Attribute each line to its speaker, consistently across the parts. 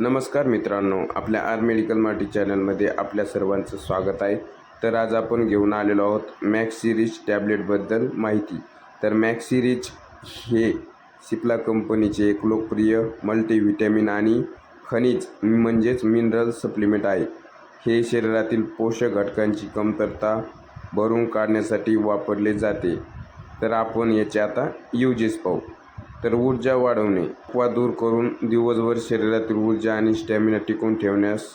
Speaker 1: नमस्कार मित्रांनो, आपल्या आर मेडिकल मार्टी चॅनलमध्ये आपल्या सर्वांचं स्वागत आहे. तर आज आपण घेऊन आलेलो आहोत मॅक्सिरिच टॅब्लेटबद्दल माहिती. तर मॅक्सिरिच हे सिप्ला कंपनीचे एक लोकप्रिय मल्टीव्हिटॅमिन आणि खनिज म्हणजेच मिनरल सप्लिमेंट आहे. हे शरीरातील पोषक घटकांची कमतरता भरून काढण्यासाठी वापरले जाते. तर आपण याचे आता यूजेस पाहू. तर ऊर्जा वाढवणे, थकवा दूर करून दिवसभर शरीरातील ऊर्जा आणि स्टॅमिना टिकवून ठेवण्यास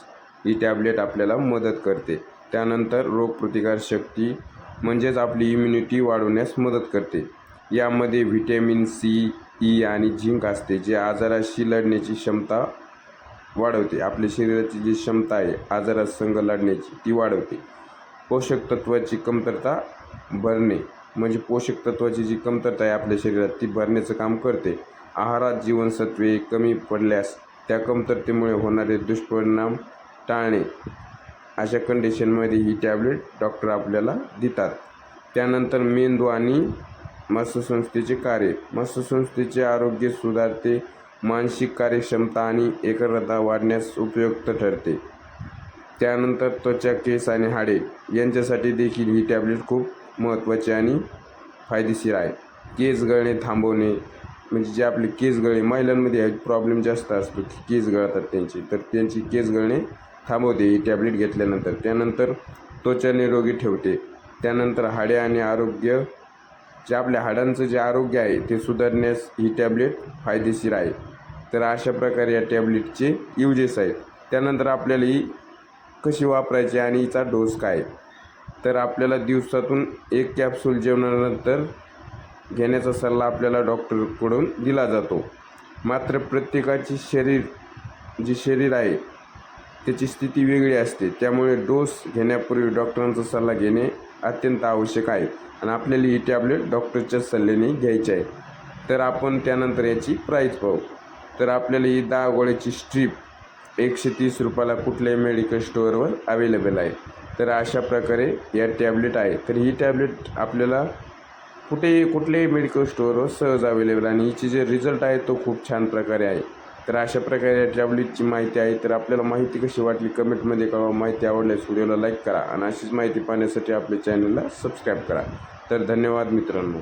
Speaker 1: ही टॅब्लेट आपल्याला मदत करते. त्यानंतर रोगप्रतिकारशक्ती म्हणजेच आपली इम्युनिटी वाढवण्यास मदत करते. यामध्ये व्हिटॅमिन सी, ई आणि झिंक असते, जे आजाराशी लढण्याची क्षमता वाढवते. आपल्या शरीराची जी क्षमता आहे आजारासंग लढण्याची ती वाढवते. पोषक तत्वाची कमतरता भरणे म्हणजे पोषक तत्वाची जी कमतरता आहे आपल्या शरीरात ती भरण्याचं काम करते. आहारात जीवनसत्वे कमी पडल्यास त्या कमतरतेमुळे होणारे दुष्परिणाम टाळणे, अशा कंडिशनमध्ये ही टॅब्लेट डॉक्टर आपल्याला देतात. त्यानंतर मेंदू आणि मस्तिष्कसंस्थेचे कार्य, मस्तिष्कसंस्थेचे आरोग्य सुधारते. मानसिक कार्यक्षमता आणि एकाग्रता वाढण्यास उपयुक्त ठरते. त्यानंतर त्वचा, केस आणि हाडे यांच्यासाठी देखील ही टॅब्लेट खूप महत्त्वाची आणि फायदेशीर आहे. केस गळणे थांबवणे म्हणजे जे आपले केस गळणे, महिलांमध्ये प्रॉब्लेम जास्त असतो की केस गळतात त्यांची, तर त्यांची केस गळणे थांबवते ही टॅब्लेट घेतल्यानंतर. त्यानंतर त्वचा निरोगी ठेवते. त्यानंतर हाडे आणि आरोग्य, जे आपल्या हाडांचं जे आरोग्य आहे ते सुधारण्यास ही टॅब्लेट फायदेशीर आहे. तर अशा प्रकारे या टॅब्लेटचे यूजेस आहेत. त्यानंतर आपल्याला ही कशी वापरायची आणि हिचा डोस काय. तर आपल्याला दिवसातून 1 कॅप्सूल जेवणानंतर घेण्याचा सल्ला आपल्याला डॉक्टरकडून दिला जातो. मात्र प्रत्येकाची शरीर आहे त्याची स्थिती वेगळी असते. त्यामुळे डोस घेण्यापूर्वी डॉक्टरांचा सल्ला घेणे अत्यंत आवश्यक आहे आणि आपल्याला ही टॅब्लेट डॉक्टरच्या सल्ल्याने घ्यायची आहे. तर आपण त्यानंतर याची प्राईस पाहू. तर आपल्याला ही 10 गोळ्याची स्ट्रीप 130 रुपयाला कुठल्याही मेडिकल स्टोअरवर अवेलेबल आहे. तर अशा प्रकारे या टॅब्लेट आहे. तर ही टॅब्लेट आपल्याला कुठल्याही मेडिकल स्टोअरवर सहज अवेलेबल आणि हिची जे रिझल्ट आहे तो खूप छान प्रकारे आहे. तर अशा प्रकारे या टॅब्लेटची माहिती आहे. तर आपल्याला माहिती कशी वाटली कमेंटमध्ये कळवा. माहिती आवडल्यास व्हिडिओला लाईक करा आणि अशीच माहिती पाहण्यासाठी आपल्या चॅनलला सबस्क्राईब करा. तर धन्यवाद मित्रांनो.